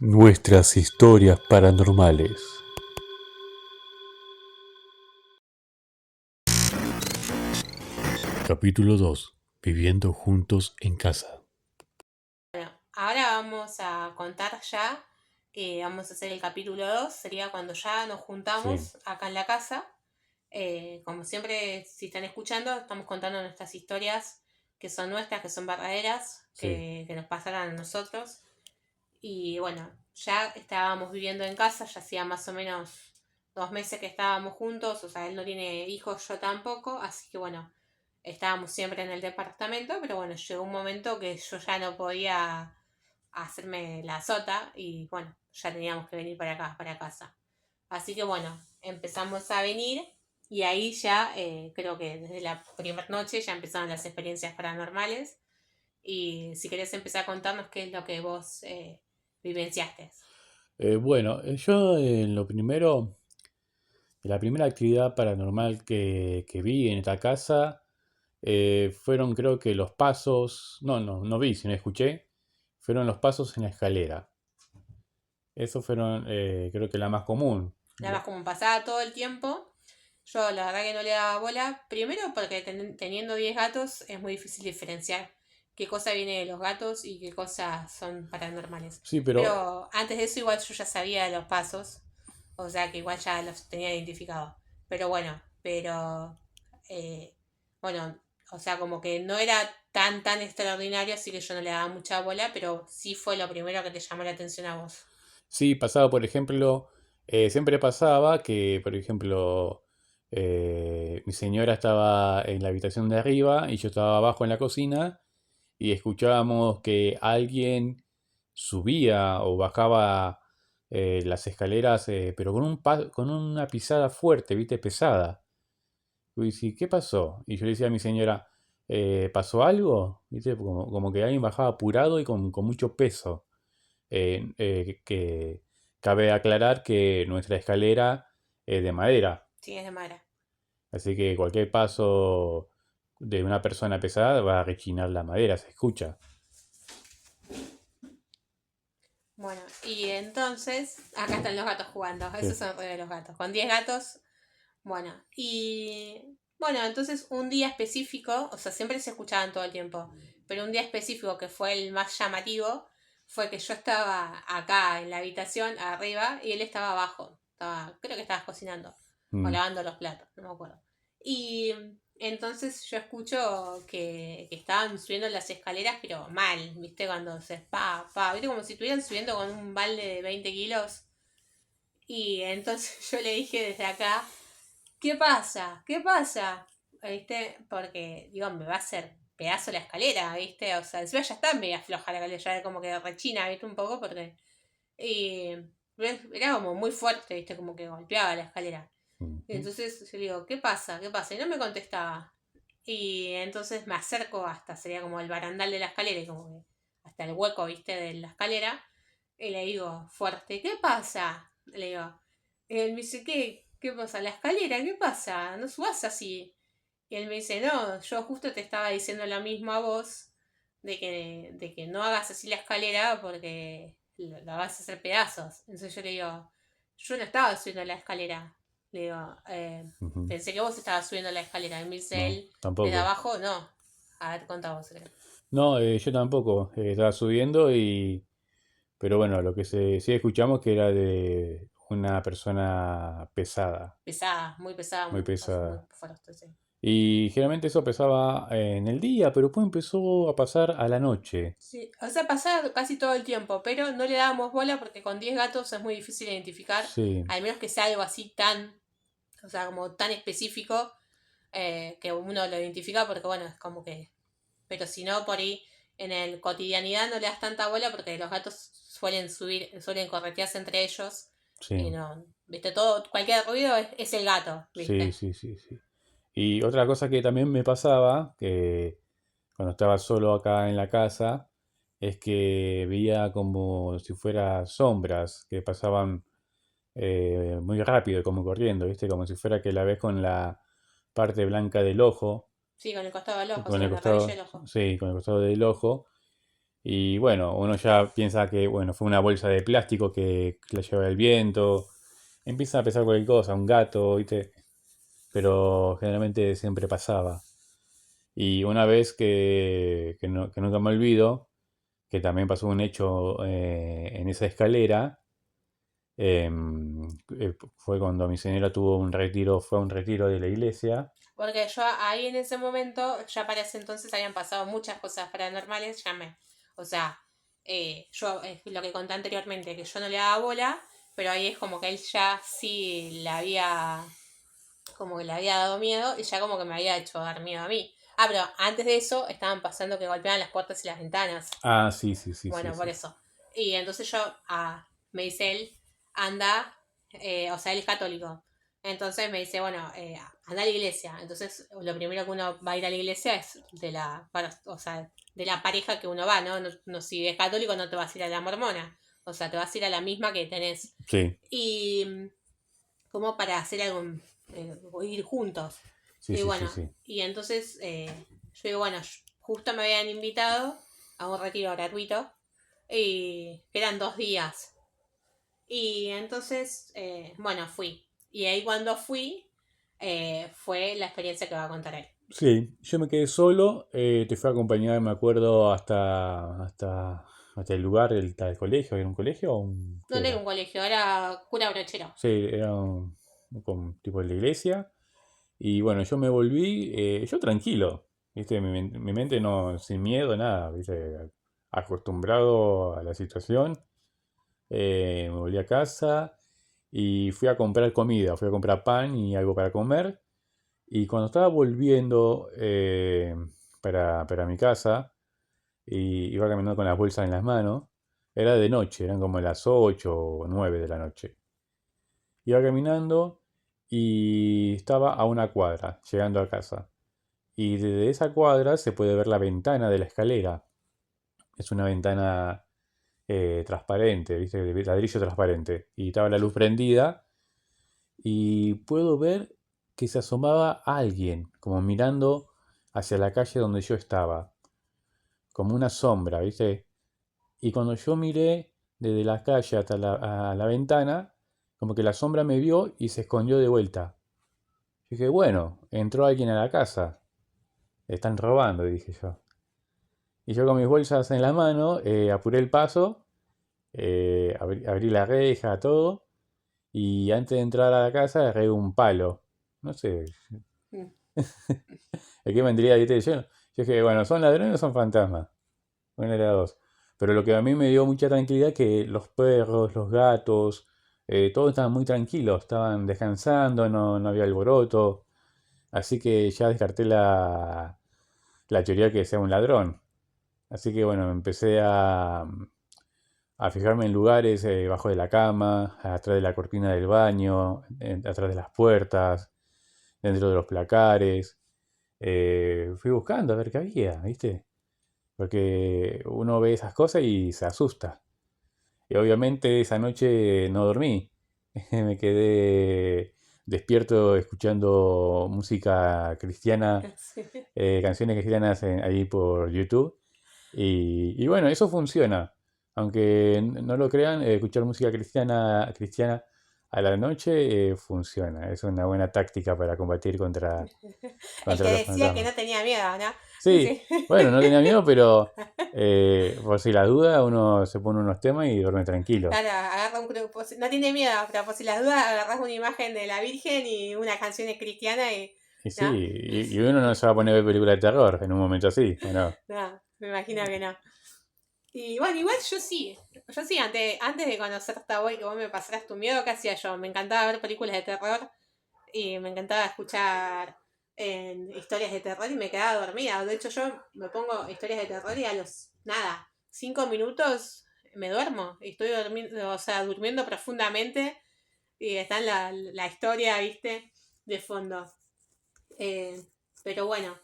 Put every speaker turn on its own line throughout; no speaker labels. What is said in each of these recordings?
Nuestras historias paranormales. Capítulo 2. Viviendo juntos en casa.
Bueno, ahora vamos a contar ya, vamos a hacer el capítulo 2, sería cuando ya nos
Sí.
juntamos acá en la casa. Como siempre, si están escuchando, estamos contando nuestras historias que son nuestras, que son verdaderas,
Sí.
que nos pasaron a nosotros. Y bueno, ya estábamos viviendo en casa, ya hacía más o menos 2 meses que estábamos juntos, o sea, él no tiene hijos, yo tampoco, así que bueno, estábamos siempre en el departamento, pero bueno, llegó un momento que yo ya no podía hacerme la sota y bueno, ya teníamos que venir para acá, para casa. Así que bueno, empezamos a venir y ahí ya creo que desde la primera noche ya empezaron las experiencias paranormales y si querés empezar a contarnos qué es lo que vos vivenciaste.
Yo en la primera actividad paranormal que vi en esta casa fueron creo que los pasos, no vi, sino escuché, fueron los pasos en la escalera. Esos fueron creo que la más común.
Nada más como pasaba todo el tiempo, yo la verdad que no le daba bola, primero porque teniendo 10 gatos es muy difícil diferenciar qué cosa viene de los gatos y qué cosas son paranormales.
Sí, pero
Pero antes de eso igual yo ya sabía de los pasos, o sea que igual ya los tenía identificados. Pero bueno, eh, bueno, o sea como que no era tan extraordinario, así que yo no le daba mucha bola, pero sí fue lo primero que te llamó la atención a vos.
sí, pasaba, por ejemplo, siempre pasaba que, por ejemplo, mi señora estaba en la habitación de arriba y yo estaba abajo en la cocina y escuchábamos que alguien subía o bajaba las escaleras, pero con una pisada fuerte, ¿viste? Pesada. Y dice, ¿qué pasó? Y yo le decía a mi señora, ¿pasó algo? ¿Viste? Como que alguien bajaba apurado y con mucho peso. Que cabe aclarar que nuestra escalera es de madera,
Sí, es de madera.
así que cualquier paso de una persona pesada va a rechinar la madera, se escucha.
Bueno, y entonces, acá están los gatos jugando. Esos
Sí.
son re de los gatos. Con 10 gatos. Bueno, y bueno, entonces un día específico, o sea, siempre se escuchaban todo el tiempo, pero un día específico que fue el más llamativo fue que yo estaba acá en la habitación arriba y él estaba abajo. Creo que estabas cocinando o
Mm.
lavando los platos, no me acuerdo. Y entonces yo escucho que estaban subiendo las escaleras, pero mal, ¿viste? Cuando se ¿viste? Como si estuvieran subiendo con un balde de 20 kilos. Y entonces yo le dije desde acá, ¿qué pasa? ¿Qué pasa? ¿Viste? Porque, digo, me va a hacer pedazo la escalera, ¿viste? O sea, encima ya está media floja la escalera, ya como que rechina, ¿viste? Un poco, porque. Y era como muy fuerte, ¿viste? Como que golpeaba la escalera. Y
Ujú.
entonces yo le digo, ¿qué pasa? ¿Qué pasa? Y no me contestaba. Y entonces me acerco hasta, sería como el barandal de la escalera, y como que hasta el hueco, ¿viste? De la escalera. Y le digo, fuerte, ¿qué pasa? Le digo. Y él me dice, ¿qué pasa? ¿La escalera? ¿Qué pasa? No subas así. Y él me dice, no, yo justo te estaba diciendo lo mismo a vos, de que no hagas así la escalera porque la vas a hacer pedazos. Entonces yo le digo, yo no estaba subiendo la escalera. Le digo,
Ujú.
pensé que vos estabas subiendo la escalera. Y me dice
No,
él, desde
tampoco.
abajo, no. A ver, contá vos, creo.
No, yo tampoco. Estaba subiendo pero bueno, lo que sí escuchamos que era de una persona pesada,
Pesada,
muy
muy
pesada.
fuerte, sí.
Y generalmente eso pesaba en el día, pero después empezó a pasar a la noche.
Sí, o sea, pasaba casi todo el tiempo, pero no le dábamos bola porque con 10 gatos es muy difícil identificar,
Sí.
al menos que sea algo así tan, o sea, como tan específico que uno lo identifica porque, bueno, es como que. Pero si no, por ahí en el cotidianidad no le das tanta bola porque los gatos suelen subir, suelen corretearse entre ellos y
Sí,
no, viste, todo, cualquier ruido es el gato,
sí,
viste.
sí, sí, sí. Y otra cosa que también me pasaba, que cuando estaba solo acá en la casa, es que veía como si fuera sombras que pasaban muy rápido, como corriendo, ¿viste? Como si fuera que la ves con la parte blanca del ojo,
Sí, con el costado del ojo,
con
sí,
el
con la rabilla del
costado,
ojo.
sí, con el costado del ojo. Y bueno, uno ya piensa que, bueno, fue una bolsa de plástico que la lleva el viento. Empieza a pensar cualquier cosa, un gato, ¿viste? Pero generalmente siempre pasaba. Y una vez que nunca me olvido, que también pasó un hecho en esa escalera, fue cuando mi señora tuvo un retiro, fue a un retiro de la iglesia.
Porque yo ahí en ese momento, ya para ese entonces habían pasado muchas cosas paranormales, o sea, yo, lo que conté anteriormente, que yo no le daba bola, pero ahí es como que él ya sí como que le había dado miedo y ya como que me había hecho dar miedo a mí. Ah, pero antes de eso estaban pasando que golpeaban las puertas y las ventanas.
Ah, sí, sí, sí, sí,
Bueno, por
sí.
eso. Y entonces me dice él, anda, o sea, él es católico. Entonces me dice, bueno, anda a la iglesia. Entonces lo primero que uno va a ir a la iglesia es o sea, de la pareja que uno va, ¿no? No, si es católico no te vas a ir a la mormona. O sea, te vas a ir a la misma que tenés.
Sí,
Y como para hacer algo, ir juntos.
sí,
Y
sí, sí,
bueno,
sí.
y entonces yo digo, bueno, justo me habían invitado a un retiro gratuito y eran 2 días. Y entonces, bueno, fui. Y ahí cuando fui, fue la experiencia que va a contar él.
Sí, yo me quedé solo, te fui a acompañar, me acuerdo, hasta el lugar del colegio. ¿Era un colegio o un,
No,
qué
no era
era?
un colegio, era cura brochero.
Sí, era un tipo de la iglesia. Y bueno, yo me volví, yo tranquilo, ¿viste? Mi mente no, sin miedo, nada, ¿viste? Acostumbrado a la situación. Me volví a casa y fui a comprar comida, fui a comprar pan y algo para comer. Y cuando estaba volviendo para mi casa, y iba caminando con las bolsas en las manos, era de noche, eran como las 8 o 9 de la noche. Iba caminando y estaba a una cuadra, llegando a casa. Y desde esa cuadra se puede ver la ventana de la escalera. Es una ventana transparente, ¿viste? De ladrillo transparente. Y estaba la luz prendida y puedo ver que se asomaba alguien, como mirando hacia la calle donde yo estaba, como una sombra, ¿viste? Y cuando yo miré desde la calle hasta a la ventana, como que la sombra me vio y se escondió de vuelta. Dije, bueno, entró alguien a la casa, están robando, dije yo. Y yo con mis bolsas en la mano, apuré el paso, abrí la reja, todo, y antes de entrar a la casa agarré un palo. No sé,
Mm.
¿de qué vendría? ¿Viste? Yo dije, bueno, ¿son ladrones o son fantasmas? Una de las dos. Pero lo que a mí me dio mucha tranquilidad es que los perros, los gatos, todos estaban muy tranquilos, estaban descansando, no había alboroto. Así que ya descarté la teoría que sea un ladrón. Así que bueno, empecé a fijarme en lugares bajo de la cama, atrás de la cortina del baño, atrás de las puertas, dentro de los placares. Fui buscando a ver qué había, ¿viste? Porque uno ve esas cosas y se asusta. Y obviamente esa noche no dormí. Me quedé despierto escuchando música cristiana,
Sí.
canciones cristianas ahí por YouTube. Y bueno, eso funciona. Aunque no lo crean, escuchar música cristiana a la noche funciona. Es una buena táctica para combatir
El
contra
que
los
decía que
fantasmas.
no tenía miedo, ¿no?
Sí,
Sí.
bueno, no tenía miedo, pero por si la duda uno se pone unos temas y duerme tranquilo.
Claro, agarra no tiene miedo, pero por si las dudas agarras una imagen de la Virgen y una canción cristiana y,
Y sí,
¿no?
y uno no se va a poner a ver películas de terror en un momento así, ¿o no?
No, me imagino que no. Y bueno, igual yo sí, antes de conocerte a vos y que vos me pasaras tu miedo, ¿qué hacía yo? Me encantaba ver películas de terror y me encantaba escuchar historias de terror y me quedaba dormida. De hecho, yo me pongo historias de terror y a los, nada, 5 minutos me duermo. Y estoy durmiendo, o sea, durmiendo profundamente y está la historia, ¿viste? De fondo. Eh, pero bueno,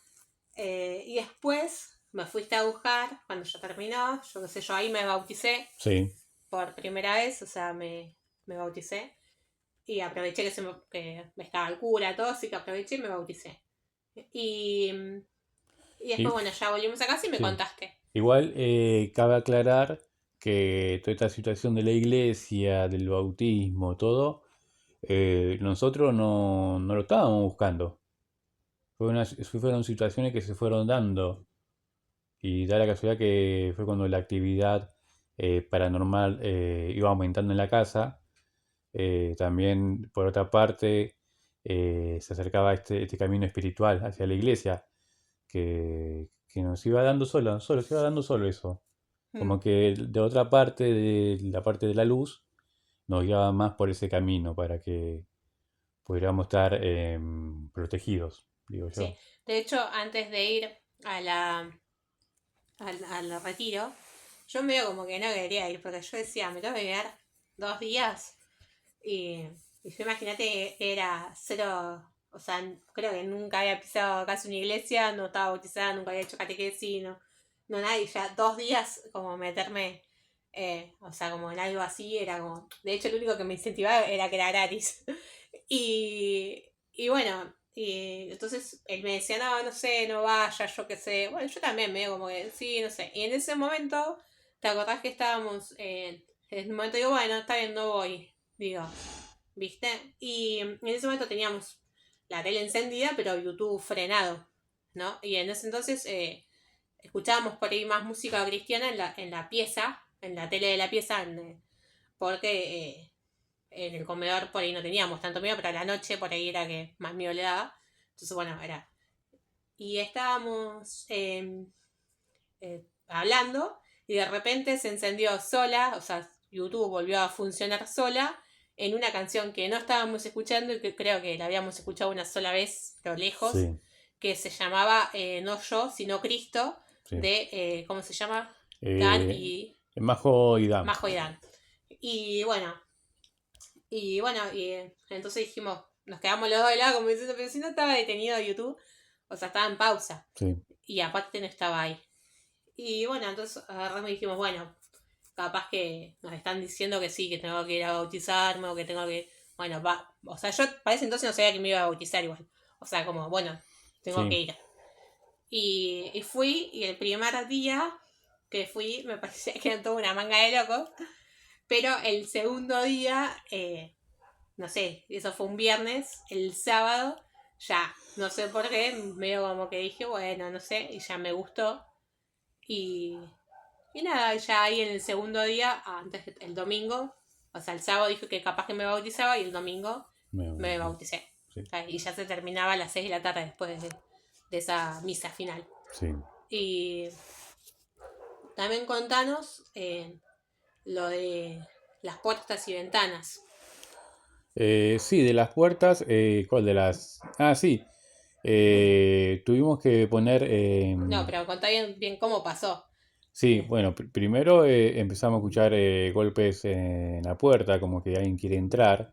y después me fuiste a buscar cuando ya terminó. Yo qué sé, yo ahí me bauticé
Sí.
por primera vez, o sea, me bauticé. Y aproveché que estaba el cura, todo, así que aproveché y me bauticé. Y, y después,
Y,
bueno, ya volvimos a casa y me
sí.
contaste.
Igual cabe aclarar que toda esta situación de la iglesia, del bautismo, todo, nosotros no lo estábamos buscando. Fueron situaciones que se fueron dando y da la casualidad que fue cuando la actividad paranormal iba aumentando en la casa. También, por otra parte, se acercaba este camino espiritual hacia la iglesia, que nos iba dando solo, se iba dando solo eso.
Mm,
Como que de otra parte, de la parte de la luz, nos guiaba más por ese camino para que pudiéramos estar protegidos, digo
sí.
yo.
De hecho, antes de ir a al retiro, yo medio como que no quería ir, porque yo decía, me tengo que quedar 2 días. Y, y yo imagínate que era cero, o sea, creo que nunca había pisado casi una iglesia, no estaba bautizada, nunca había hecho catequesis, no nada, y ya 2 días como meterme, o sea, como en algo así, era como, de hecho, lo único que me incentivaba era que era gratis. Y bueno, y entonces él me decía, no, no sé, no vaya, yo qué sé. Bueno, yo también medio como que, sí, no sé. Y en ese momento, ¿te acordás que estábamos en ese momento digo, bueno, está bien, no voy, digo, ¿viste? Y en ese momento teníamos la tele encendida, pero YouTube frenado, ¿no? Y en ese entonces escuchábamos por ahí más música cristiana en la pieza, en la tele de la pieza, porque en el comedor por ahí no teníamos tanto miedo, pero a la noche por ahí era que más miedo le daba. Entonces, bueno, era. Y estábamos hablando y de repente se encendió sola, o sea, YouTube volvió a funcionar sola en una canción que no estábamos escuchando y que creo que la habíamos escuchado una sola vez, pero lejos,
Sí,
que se llamaba No Yo, sino Cristo,
sí.
de, ¿cómo se llama? Dan
Eh,
y
Majo y Dam.
Majo y Dan. Y bueno, y entonces dijimos, nos quedamos los dos de lado como diciendo, pero si no estaba detenido YouTube, o sea, estaba en pausa.
Sí,
Y aparte no estaba ahí. Y bueno, entonces agarramos y dijimos, bueno, capaz que nos están diciendo que sí, que tengo que ir a bautizarme o que tengo que. Bueno, va. O sea, yo para ese entonces no sabía que me iba a bautizar igual. O sea, como, bueno, tengo que
sí.
ir. Y fui, y el primer día que fui, me parecía que era toda una manga de locos. Pero el segundo día, no sé, eso fue un viernes, el sábado, ya, no sé por qué, medio como que dije, bueno, no sé, y ya me gustó. Y, y nada, ya ahí en el segundo día, antes el domingo, o sea, el sábado dije que capaz que me bautizaba y el domingo me bauticé.
Sí,
Y ya se terminaba a las 6 de la tarde después de esa misa final.
sí.
Y también contanos lo de las puertas y ventanas.
Sí, de las puertas, ¿cuál de las? Ah, sí. Tuvimos que poner,
No, pero contá bien cómo pasó.
sí,
Eh,
bueno, primero empezamos a escuchar golpes en la puerta, como que alguien quiere entrar.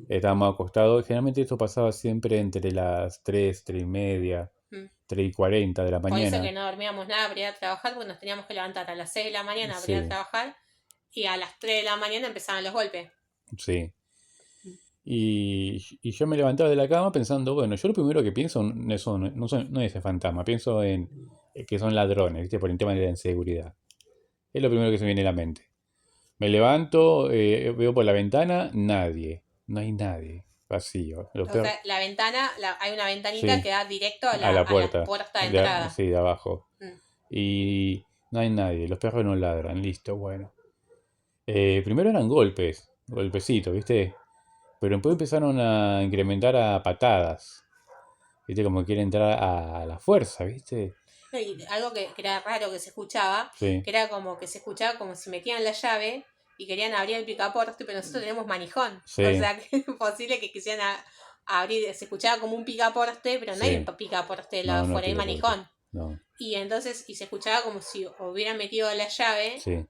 Estábamos acostados. Generalmente esto pasaba siempre entre las 3, 3 y media,
mm.
3:40 de la
Por eso que
mañana.
no dormíamos nada para ir a trabajar, porque nos teníamos que levantar a las 6 de la mañana para ir a
Sí,
trabajar y a las 3 de la mañana empezaban los golpes.
sí. Y yo me levantaba de la cama pensando, bueno, yo lo primero que pienso no es ese fantasma, pienso en que son ladrones, ¿viste? Por el tema de la inseguridad. Es lo primero que se me viene a la mente. Me levanto, veo por la ventana, nadie, no hay nadie, vacío. Lo
O
peor,
sea, la ventana, hay una ventanita
sí,
que da directo a
a la
a la
puerta,
puerta de entrada.
sí, de abajo.
Mm,
Y no hay nadie, los perros no ladran, listo, bueno. Primero eran golpes, golpecitos, ¿viste? Pero después empezaron a incrementar a patadas, ¿viste? Como quiere entrar a la fuerza, ¿viste?
no, y algo que era raro que se escuchaba,
Sí,
que era como que se escuchaba como si metían la llave y querían abrir el picaporte, pero nosotros tenemos manijón. O
sí,
sea, que es posible que quisieran abrir, se escuchaba como un picaporte, pero no hay un
sí.
picaporte del lado de
No, no
afuera, hay
pica fuerte.
manijón.
No,
Y entonces, y se escuchaba como si hubieran metido la llave,
sí,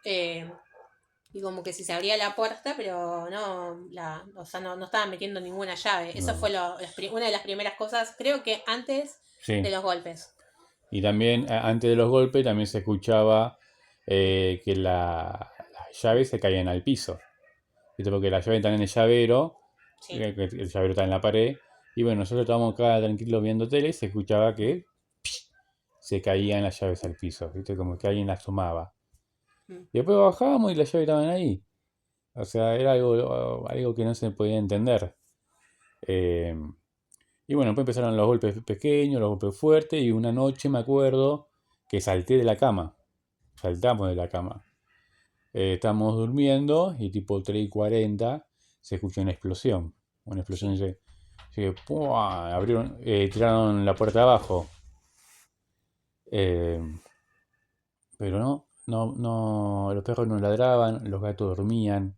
eh, y como que si se abría la puerta, pero o sea, no estaban metiendo ninguna llave. Eso fue
no,
una de las primeras cosas, creo que antes de
sí.
los golpes.
Y también, antes de los golpes, también se escuchaba que las llaves se caían al piso. ¿Viste? Porque la llave está en el llavero,
Sí.
que el llavero está en la pared. Y bueno, nosotros estábamos acá tranquilos viendo tele y se escuchaba que se caían las llaves al piso, ¿viste? Como que alguien las tomaba.
Mm.
Y después bajábamos y las llaves estaban ahí. O sea, era algo que no se podía entender. Eh, y bueno, después empezaron los golpes pequeños, los golpes fuertes, y una noche me acuerdo que salté de la cama. Saltamos de la cama. Estábamos durmiendo y tipo 3:40 se escuchó una explosión. Una explosión
Sí.
¡pua! Abrieron, tiraron la puerta abajo. Eh, pero no, los perros no ladraban, los gatos dormían,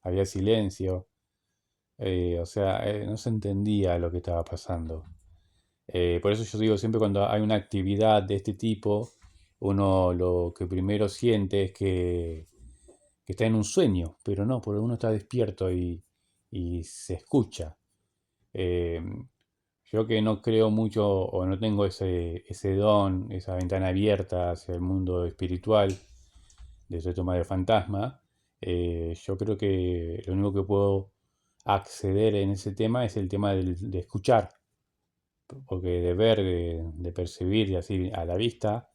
había silencio. O sea, no se entendía lo que estaba pasando. Por eso yo digo, siempre cuando hay una actividad de este tipo, uno lo que primero siente es que está en un sueño, pero no, porque uno está despierto y se escucha. Eh, yo que no creo mucho o no tengo ese don, esa ventana abierta hacia el mundo espiritual de este tema del fantasma, yo creo que lo único que puedo acceder en ese tema es el tema de escuchar, porque de ver, de percibir y así a la vista,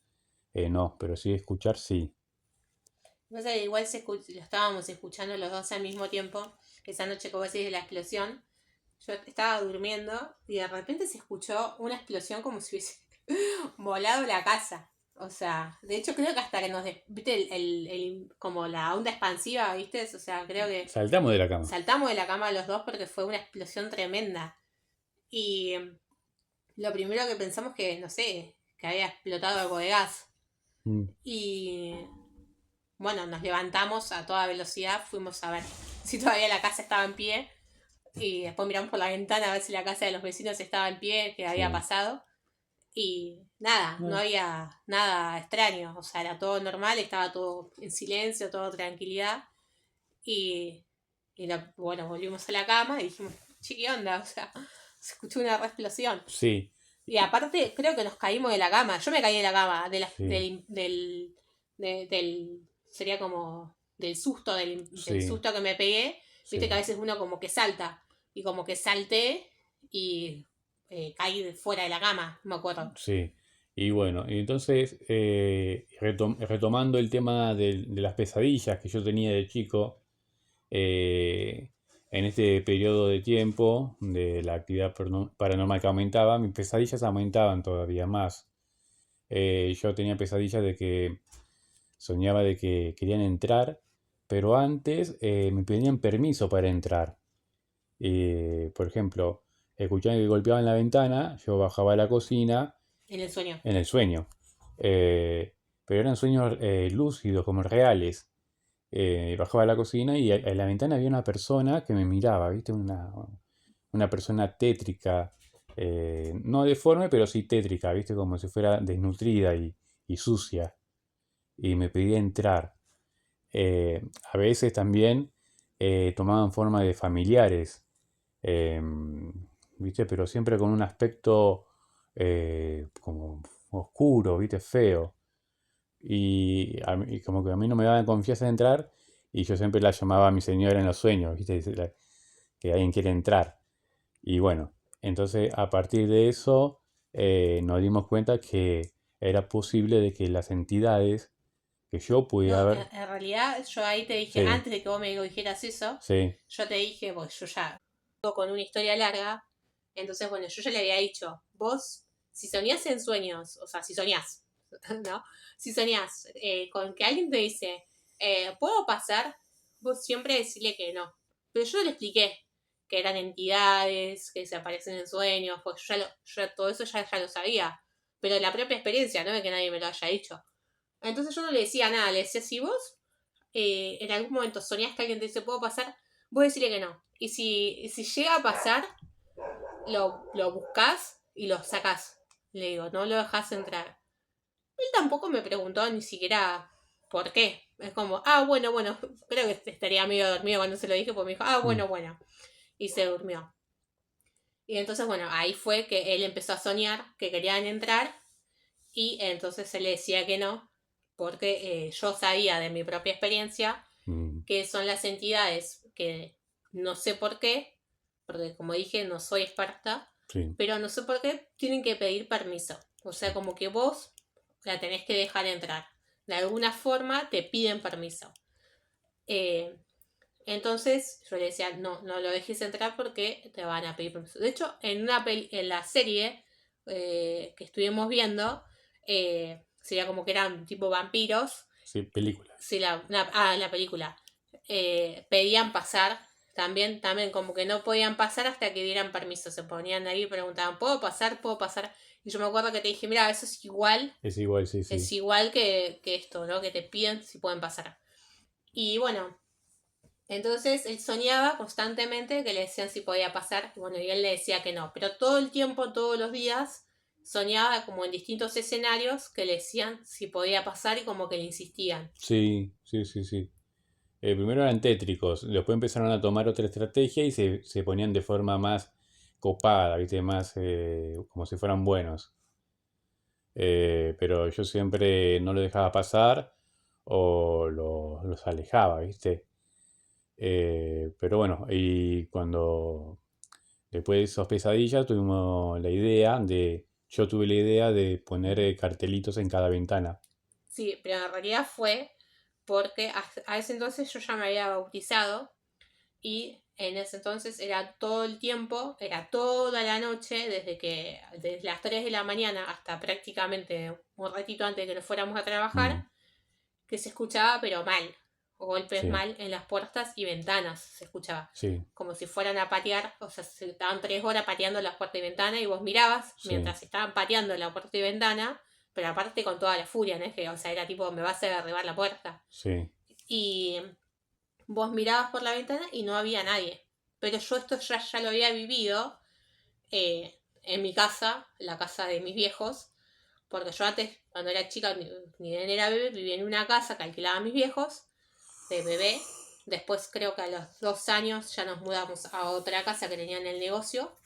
no, pero sí escuchar sí.
Pasa que igual lo estábamos escuchando los dos al mismo tiempo, esa noche que vos decís de la explosión. Yo estaba durmiendo y de repente se escuchó una explosión como si hubiese volado la casa. O sea, de hecho creo que hasta que ¿viste como la onda expansiva, viste? O sea, creo que
Saltamos de la cama.
saltamos de la cama los dos porque fue una explosión tremenda. Y lo primero que pensamos que, no sé, que había explotado algo de gas.
Mm,
Y bueno, nos levantamos a toda velocidad, fuimos a ver si todavía la casa estaba en pie. Y después miramos por la ventana a ver si la casa de los vecinos estaba en pie, qué había
sí.
pasado. Y nada, no
No,
había nada extraño. O sea, era todo normal, estaba todo en silencio, todo tranquilidad. Y, bueno, volvimos a la cama y dijimos, che, ¿qué onda? O sea, se escuchó una re explosión.
sí,
Y aparte, creo que nos caímos de la cama. Yo me caí de la cama,
sí,
sería como del
sí,
susto que me pegué. Viste que a
sí,
veces uno como que salta. Y como que salté y caí fuera de la cama, no me acuerdo.
sí. Y bueno, y entonces, retomando el tema de las pesadillas que yo tenía de chico, eh, en este periodo de tiempo de la actividad paranormal que aumentaba, mis pesadillas aumentaban todavía más. Yo tenía pesadillas de que soñaba de que querían entrar, pero antes me pedían permiso para entrar. Por ejemplo, escuchaban que golpeaban la ventana, yo bajaba a la cocina
En el sueño.
en el sueño. Eh, pero eran sueños lúcidos, como reales. Bajaba a la cocina y en la ventana había una persona que me miraba, ¿viste? Una persona tétrica, no deforme, pero sí tétrica, ¿viste? Como si fuera desnutrida y sucia. Y me pedía entrar. A veces también tomaban forma de familiares, ¿viste? Pero siempre con un aspecto como oscuro, ¿viste? Feo. Y como que a mí no me daban confianza de entrar y yo siempre la llamaba a mi señora en los sueños, ¿viste? Que alguien quiere entrar. Y bueno, entonces a partir de eso nos dimos cuenta que era posible de que las entidades que yo pudiera
No,
ver,
en realidad yo ahí te dije,
sí,
antes de que vos me dijeras eso,
sí,
yo te dije, porque yo ya con una historia larga, entonces bueno, yo ya le había dicho, vos, si soñás en sueños, o sea, si soñás, ¿no? Si soñás con que alguien te dice, ¿puedo pasar? Vos siempre decirle que no. Pero yo le expliqué que eran entidades, que se aparecen en sueños, pues yo todo eso ya lo sabía. Pero la propia experiencia, no de que nadie me lo haya dicho. Entonces yo no le decía nada, le decía, si vos en algún momento soñás que alguien te dice, ¿puedo pasar? Vos decirle que no. Y si llega a pasar, lo buscás y lo sacás. Le digo, no lo dejás entrar. Él tampoco me preguntó ni siquiera por qué. Es como, bueno, creo que estaría medio dormido cuando se lo dije, porque me dijo,
mm,
bueno. Y se durmió. Y entonces, bueno, ahí fue que él empezó a soñar que querían entrar y entonces se le decía que no, porque yo sabía de mi propia experiencia
mm,
que son las entidades que no sé por qué, porque como dije, no soy experta,
sí,
pero no sé por qué tienen que pedir permiso. O sea, como que vos la tenés que dejar entrar. De alguna forma te piden permiso. Eh, entonces yo le decía, no, no lo dejes entrar porque te van a pedir permiso. De hecho, en la serie que estuvimos viendo, sería como que eran tipo vampiros.
Sí, películas.
Sí, la película. Pedían pasar. También como que no podían pasar hasta que dieran permiso. Se ponían ahí y preguntaban, ¿puedo pasar? ¿Puedo pasar? Y yo me acuerdo que te dije, mira, eso
Es igual, sí,
es
sí.
igual que esto, ¿no? Que te piden si pueden pasar. Y bueno, entonces él soñaba constantemente que le decían si podía pasar. Y bueno, y él le decía que no. Pero todo el tiempo, todos los días, soñaba como en distintos escenarios que le decían si podía pasar y como que le insistían.
Sí, sí, sí, sí. Primero eran tétricos, después empezaron a tomar otra estrategia y se ponían de forma más copada, ¿viste? Más como si fueran buenos. Pero yo siempre no lo dejaba pasar o los alejaba, ¿viste? Pero bueno, y cuando después de esas pesadillas yo tuve la idea de poner cartelitos en cada ventana.
Sí, pero en realidad fue porque a ese entonces yo ya me había bautizado y en ese entonces era todo el tiempo, era toda la noche, desde las 3 de la mañana hasta prácticamente un ratito antes de que nos fuéramos a trabajar,
Mm,
que se escuchaba pero mal, golpes
sí,
mal en las puertas y ventanas se escuchaba,
sí,
como si fueran a patear, o sea, se estaban 3 horas pateando las puertas y ventanas y vos mirabas
sí,
mientras estaban pateando la puerta y ventana, pero aparte con toda la furia, ¿no? Es que, o sea, era tipo, me vas a derribar la puerta.
sí,
Y vos mirabas por la ventana y no había nadie. Pero yo esto ya lo había vivido en mi casa, la casa de mis viejos, porque yo antes, cuando era chica, ni bien era bebé, vivía en una casa que alquilaba a mis viejos, de bebé. Después creo que a los 2 años ya nos mudamos a otra casa que tenían el negocio,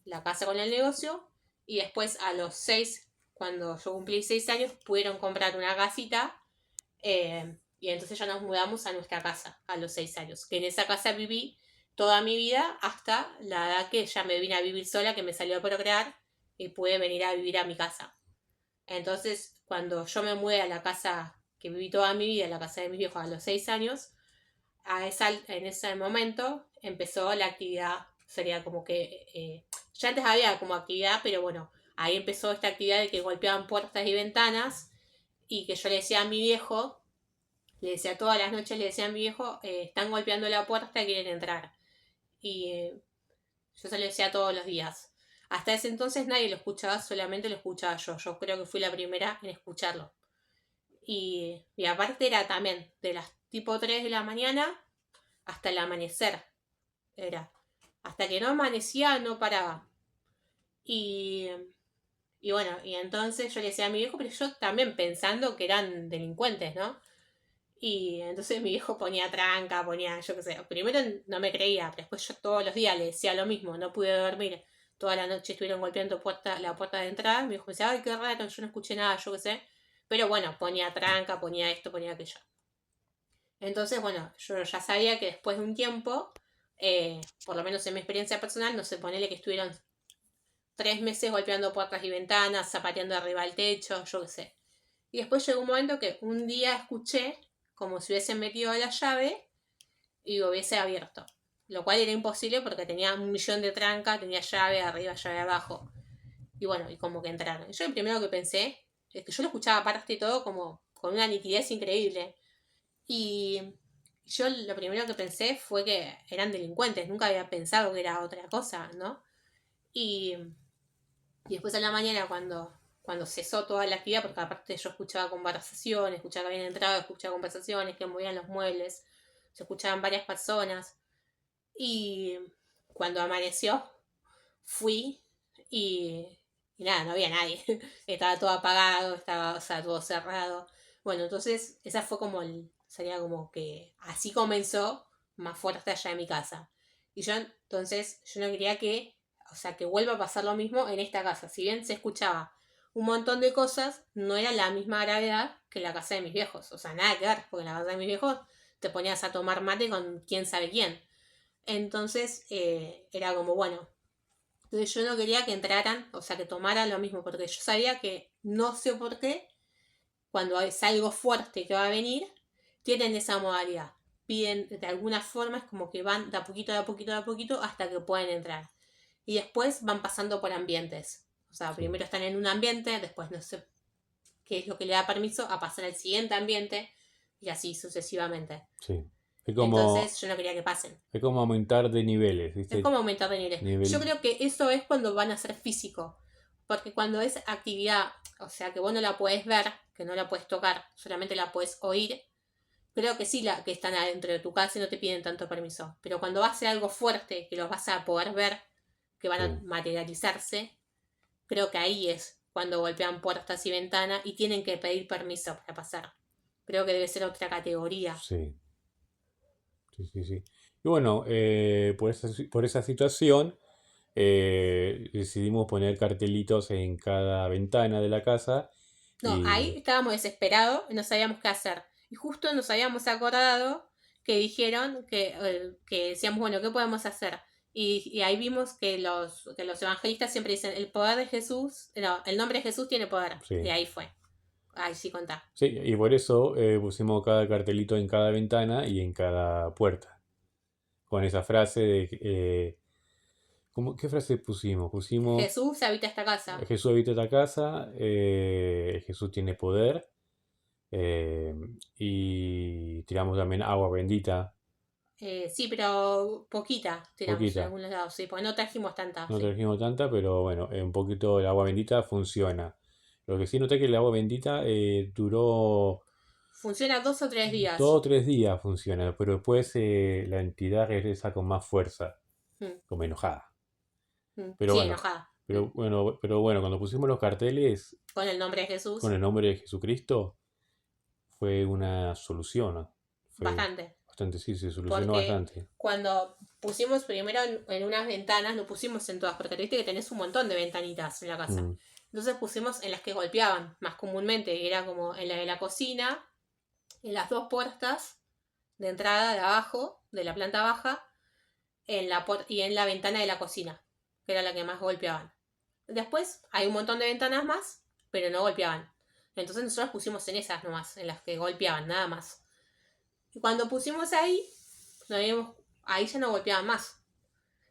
la casa con el negocio, y después a los 6, cuando yo cumplí 6 años, pudieron comprar una casita y entonces ya nos mudamos a nuestra casa a los 6 años. Que en esa casa viví toda mi vida hasta la edad que ya me vine a vivir sola, que me salió a procrear y pude venir a vivir a mi casa. Entonces, cuando yo me mudé a la casa que viví toda mi vida, la casa de mis viejos a los 6 años, en ese momento empezó la actividad. Sería como que ya antes había como actividad, pero bueno, ahí empezó esta actividad de que golpeaban puertas y ventanas y que yo le decía a mi viejo, le decía todas las noches, le decía a mi viejo, están golpeando la puerta, quieren entrar. Y yo se lo decía todos los días. Hasta ese entonces nadie lo escuchaba, solamente lo escuchaba yo. Yo creo que fui la primera en escucharlo. Y aparte era también de las tipo 3 de la mañana hasta el amanecer. Era. Hasta que no amanecía no paraba. Y, y bueno, y entonces yo le decía a mi viejo, pero yo también pensando que eran delincuentes, ¿no? Y entonces mi viejo ponía tranca, ponía, yo qué sé, primero no me creía, pero después yo todos los días le decía lo mismo, no pude dormir, toda la noche estuvieron golpeando la puerta de entrada, mi viejo me decía, ay, qué raro, yo no escuché nada, yo qué sé, pero bueno, ponía tranca, ponía esto, ponía aquello. Entonces, bueno, yo ya sabía que después de un tiempo, por lo menos en mi experiencia personal, no sé, ponele que estuvieron 3 meses golpeando puertas y ventanas, zapateando arriba del techo, yo qué sé. Y después llegó un momento que un día escuché como si hubiesen metido la llave y hubiese abierto. Lo cual era imposible porque tenía 1 millón de trancas, tenía llave arriba, llave abajo. Y bueno, y como que entraron. Y yo lo primero que pensé es que yo lo escuchaba aparte y todo como con una nitidez increíble. Y yo lo primero que pensé fue que eran delincuentes, nunca había pensado que era otra cosa, ¿no? Y, y después a la mañana cuando cesó toda la actividad, porque aparte yo escuchaba conversaciones, escuchaba que habían entrado, escuchaba conversaciones, que movían los muebles, se escuchaban varias personas. Y cuando amaneció, fui y, y nada, no había nadie. Estaba todo apagado, estaba, o sea, todo cerrado. Bueno, entonces esa fue como sería como que así comenzó más fuerte allá en mi casa. Y yo entonces, yo no quería que, o sea, que vuelva a pasar lo mismo en esta casa. Si bien se escuchaba un montón de cosas, no era la misma gravedad que la casa de mis viejos. O sea, nada que ver, porque en la casa de mis viejos te ponías a tomar mate con quién sabe quién. Entonces era como, bueno, Entonces yo no quería que entraran, o sea, que tomaran lo mismo, porque yo sabía que no sé por qué, cuando es algo fuerte que va a venir, tienen esa modalidad. Piden de alguna forma, es como que van de a poquito, de a poquito, de a poquito, hasta que pueden entrar. Y después van pasando por ambientes. O sea,
Sí,
primero están en un ambiente, después no sé qué es lo que le da permiso a pasar al siguiente ambiente, y así sucesivamente.
sí. Es como,
Entonces yo no quería que pasen.
es como aumentar de niveles,
Es
¿viste?
como aumentar de niveles. Yo
Nivel,
creo que eso es cuando van a ser físico. Porque cuando es actividad, o sea, que vos no la puedes ver, que no la puedes tocar, solamente la puedes oír, creo que sí que están adentro de tu casa y no te piden tanto permiso. Pero cuando va a ser algo fuerte, que los vas a poder ver, que van a
sí,
materializarse, creo que ahí es cuando golpean puertas y ventanas y tienen que pedir permiso para pasar. Creo que debe ser otra categoría.
sí, sí, sí, sí. Y bueno, por esa situación decidimos poner cartelitos en cada ventana de la casa
No, ahí
y
estábamos desesperados y no sabíamos qué hacer. Y justo nos habíamos acordado que dijeron que decíamos, bueno, ¿qué podemos hacer? Y ahí vimos que los evangelistas siempre dicen, el poder de Jesús, no, el nombre de Jesús tiene poder. Y
sí,
ahí fue. Ahí sí contá.
sí, y por eso pusimos cada cartelito en cada ventana y en cada puerta. Con esa frase de, ¿qué frase pusimos? Pusimos
Jesús habita esta casa.
Jesús habita esta casa, Jesús tiene poder, eh, y tiramos también agua bendita,
Sí, pero poquita tiramos en
poquita.
algunos lados, sí, porque no trajimos tanta,
No
sí.
trajimos tanta, pero bueno, un poquito el agua bendita funciona. Lo que sí noté que el agua bendita duró
Funciona 2 o 3 días.
2 o 3 días funciona, pero después la entidad regresa con más fuerza,
Mm,
como enojada. Pero
sí,
bueno,
enojada.
pero bueno, cuando pusimos los carteles
Con el nombre de
con
Jesús,
el nombre de Jesucristo, fue una solución, ¿no? Fue
bastante.
bastante, sí, se solucionó
Porque
bastante.
cuando pusimos primero en unas ventanas, no pusimos en todas, porque viste que tenés un montón de ventanitas en la casa.
Mm,
Entonces pusimos en las que golpeaban más comúnmente, que era como en la de la cocina, en las dos puertas de entrada de abajo, de la planta baja, y en la ventana de la cocina, que era la que más golpeaban. Después hay un montón de ventanas más, pero no golpeaban. Entonces nosotros pusimos en esas nomás, en las que golpeaban, nada más. Y cuando pusimos ahí, ahí ya no golpeaban más.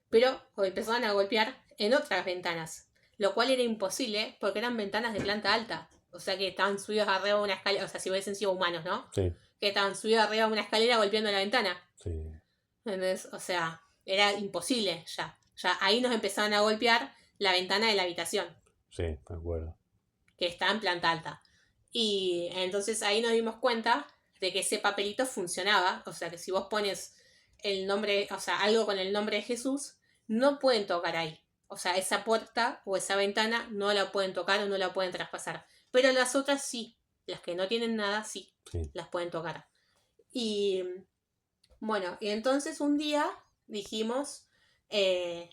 Pero empezaban a golpear en otras ventanas, lo cual era imposible porque eran ventanas de planta alta. O sea que estaban subidos arriba de una escalera, o sea, si hubiesen sido humanos, ¿no?
sí,
Que estaban subidos arriba de una escalera golpeando la ventana.
sí,
¿Entendés? O sea, era imposible ya. Ya ahí nos empezaban a golpear la ventana de la habitación,
sí, me acuerdo.
que está en planta alta. Y entonces ahí nos dimos cuenta de que ese papelito funcionaba. O sea, que si vos pones el nombre, o sea, algo con el nombre de Jesús, no pueden tocar ahí. O sea, esa puerta o esa ventana no la pueden tocar o no la pueden traspasar. Pero las otras sí. Las que no tienen nada, sí,
Sí,
las pueden tocar. Y bueno, y entonces un día dijimos, eh,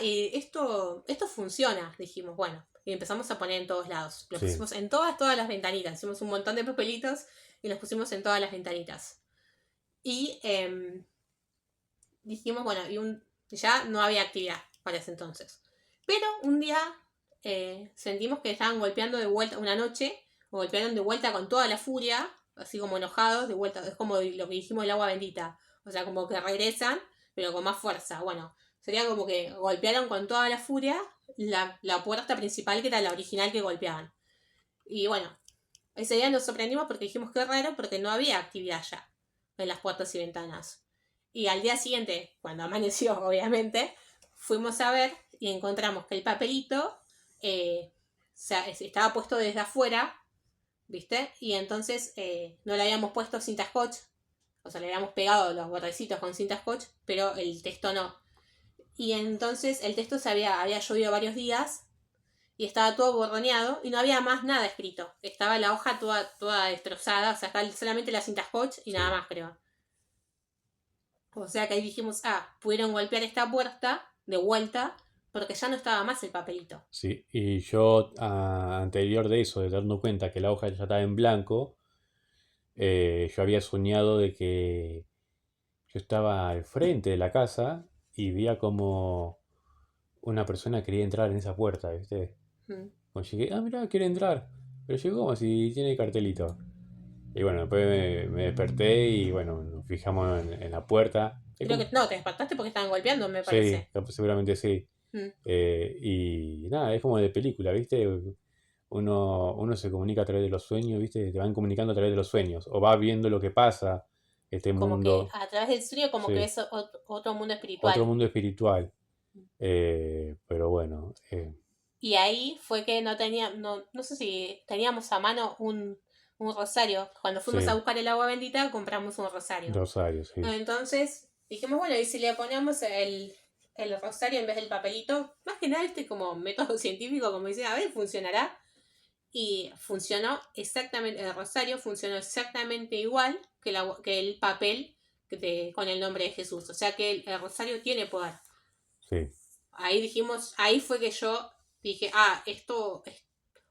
esto funciona, dijimos, bueno, y empezamos a poner en todos lados. Lo
sí,
pusimos en todas las ventanitas, hicimos un montón de papelitos y los pusimos en todas las ventanitas. Y dijimos, bueno, ya no había actividad para ese entonces. Pero un día sentimos que estaban golpeando de vuelta, una noche, golpearon de vuelta con toda la furia, así como enojados, de vuelta, es como lo que dijimos del agua bendita, o sea, como que regresan, pero con más fuerza. Bueno, sería como que golpearon con toda la furia la puerta principal, que era la original que golpeaban. Y bueno, ese día nos sorprendimos porque dijimos que raro, porque no había actividad ya en las puertas y ventanas. Y al día siguiente, cuando amaneció, obviamente, fuimos a ver y encontramos que el papelito estaba puesto desde afuera, ¿viste? Y entonces no le habíamos puesto cinta scotch, o sea, le habíamos pegado los bordecitos con cinta scotch, pero el texto no. Y entonces el texto había llovido varios días y estaba todo borroneado y no había más nada escrito. Estaba la hoja toda destrozada, o sea, estaba solamente la cinta scotch y nada
sí,
más, creo. O sea que ahí dijimos, pudieron golpear esta puerta de vuelta porque ya no estaba más el papelito.
sí. Y yo, anterior de eso, de darnos cuenta que la hoja ya estaba en blanco, yo había soñado de que yo estaba al frente de la casa y veía como una persona quería entrar en esa puerta, ¿viste?
Mm.
Cuando llegué, mirá, quiere entrar. Pero llegó como si tiene cartelito. Y bueno, después me desperté y bueno, nos fijamos en la puerta. Es
Creo
como,
que no, te despertaste porque estaban golpeando, me
sí,
parece.
seguramente sí.
Mm.
Y nada, es como de película, ¿viste? Uno se comunica a través de los sueños, ¿viste? Te van comunicando a través de los sueños. O va viendo lo que pasa, este
Como que
mundo,
a través del sueño como que
sí,
ves otro mundo
otro
espiritual.
mundo espiritual. Pero bueno,
Y ahí fue que no tenía, no sé si teníamos a mano un rosario. Cuando fuimos a
sí,
buscar el agua bendita, compramos un rosario.
Rosario, sí.
Entonces dijimos, bueno, y si le ponemos el rosario en vez del papelito, más que nada este como método científico, como dice, a ver, funcionará. Y funcionó exactamente, el rosario funcionó exactamente igual que el papel con el nombre de Jesús. O sea que el rosario tiene poder.
Sí,
Ahí dijimos, ahí fue que yo dije, esto,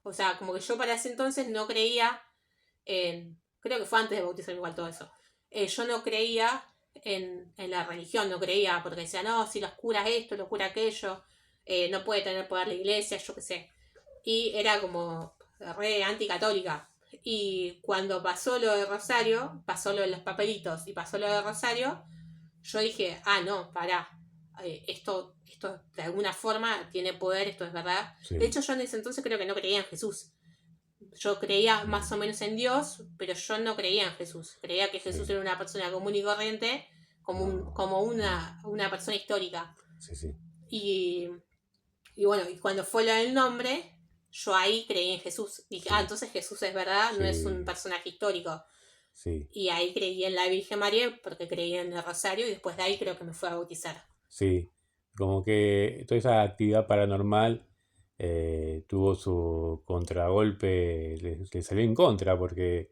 o sea, como que yo para ese entonces no creía creo que fue antes de bautizarme igual todo eso, yo no creía en la religión, no creía, porque decía, no, si los curas esto, los cura aquello, no puede tener poder la iglesia, yo qué sé. Y era como re anticatólica. Y cuando pasó lo de Rosario, pasó lo de los papelitos y pasó lo de Rosario, yo dije, no, pará, esto de alguna forma tiene poder, esto es verdad. De
sí.
hecho, yo en ese entonces creo que no creía en Jesús. Yo creía más o menos en Dios, pero yo no creía en Jesús. Creía que Jesús
Sí.
era una persona común y corriente,
No.
como una persona histórica.
Sí, sí.
Y, y bueno, y cuando fue lo del nombre, yo ahí creí en Jesús. Dije,
Sí.
entonces Jesús es verdad, no es un
Sí.
personaje histórico.
Sí.
Y ahí creí en la Virgen María porque creí en el Rosario y después de ahí creo que me fue a bautizar.
Sí. Como que toda esa actividad paranormal tuvo su contragolpe, le salió en contra porque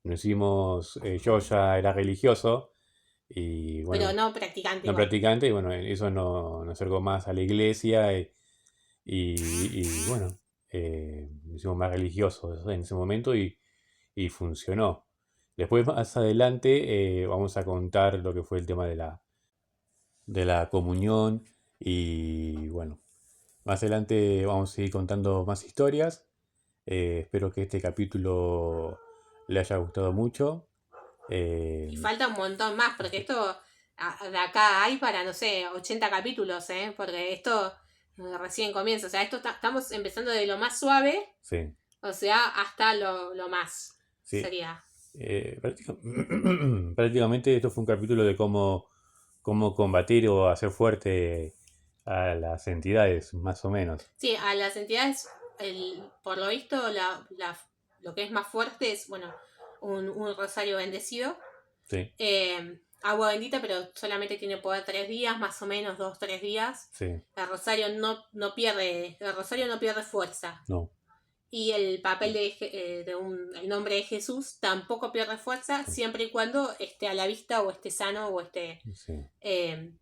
nos hicimos, yo ya era religioso y
Pero
bueno,
no practicante
no
igual.
practicante y bueno, eso nos acercó más a la iglesia y bueno, nos hicimos más religiosos en ese momento y funcionó. Después más adelante vamos a contar lo que fue el tema de la comunión y bueno, más adelante vamos a seguir contando más historias. Espero que este capítulo le haya gustado mucho.
Y
Eh,
falta un montón más, porque esto de acá hay para, no sé, 80 capítulos, ¿eh? Porque esto recién comienza. O sea, estamos empezando de lo más suave,
sí,
o sea, hasta lo más.
sí.
Sería.
Prácticamente esto fue un capítulo de cómo combatir o hacer fuerte a las entidades, más o menos.
Sí, a las entidades, por lo visto, lo que es más fuerte es, bueno, un rosario bendecido.
Sí,
Agua bendita, pero solamente tiene poder 3 días, más o menos, 2, 3 días.
sí,
El rosario no pierde fuerza.
no,
Y el papel el nombre de Jesús tampoco pierde fuerza
sí,
siempre y cuando esté a la vista o esté sano o esté.
sí,
eh,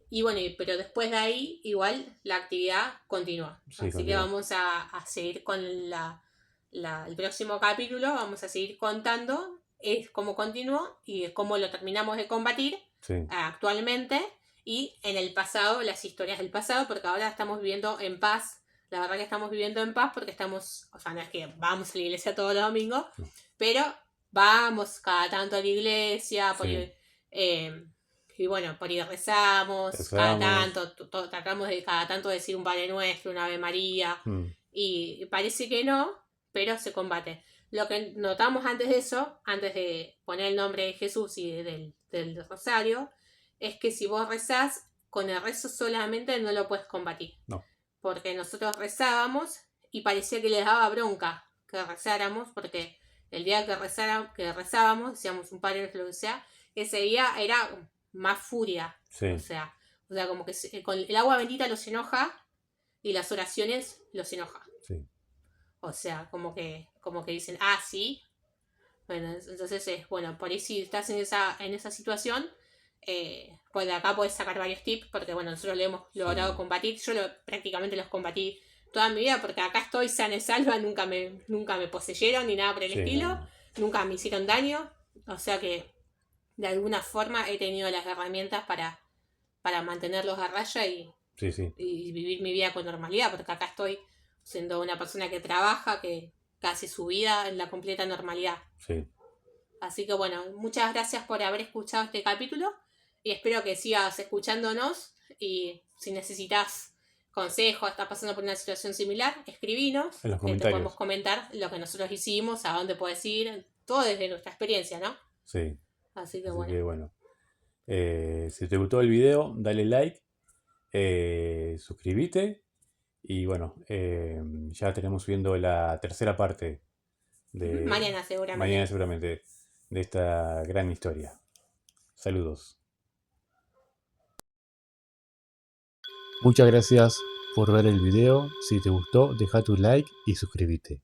y bueno, pero después de ahí igual la actividad continúa.
sí,
Así que
continúa.
vamos a seguir con el próximo capítulo, vamos a seguir contando cómo continuó y cómo lo terminamos de combatir
Sí,
actualmente y en el pasado, las historias del pasado, porque ahora estamos viviendo en paz. La verdad que estamos viviendo en paz porque estamos, o sea, no es que vamos a la iglesia todos los domingos,
no,
pero vamos cada tanto a la iglesia,
sí.
y bueno, por ahí rezamos, cada
Rezamos.
tanto, tratamos de cada tanto decir un Padre Nuestro, una Ave María,
mm,
y parece que no, pero se combate. Lo que notamos antes de eso, antes de poner el nombre de Jesús y del rosario, es que si vos rezás, con el rezo solamente no lo puedes combatir.
no,
Porque nosotros rezábamos y parecía que les daba bronca que rezáramos, porque el día que rezábamos, decíamos un Padre Nuestro, lo que sea, ese día era más furia. O
sí,
sea, como que con el agua bendita los enoja y las oraciones los enoja.
sí,
O sea, como que dicen, sí. Bueno, entonces bueno, por ahí si estás en esa situación, pues de acá puedes sacar varios tips, porque bueno, nosotros lo hemos logrado
sí,
combatir. Yo prácticamente los combatí toda mi vida, porque acá estoy sana y salva, nunca me poseyeron ni nada por el
sí,
estilo,
no,
nunca me hicieron daño. O sea que de alguna forma he tenido las herramientas para mantenerlos a raya
Sí, sí,
y vivir mi vida con normalidad, porque acá estoy siendo una persona que trabaja, que hace su vida en la completa normalidad.
sí.
Así que bueno, muchas gracias por haber escuchado este capítulo y espero que sigas escuchándonos y si necesitas consejos, estás pasando por una situación similar, escribinos,
En los
que te podemos
comentarios.
comentar lo que nosotros hicimos, a dónde puedes ir, todo desde nuestra experiencia, ¿no?
Sí.
Así que
Así
bueno,
que bueno. Si te gustó el video, dale like, suscríbete y bueno, ya tenemos subiendo la tercera parte de
mañana seguramente.
mañana seguramente de esta gran historia. Saludos. Muchas gracias por ver el video. Si te gustó, deja tu like y suscríbete.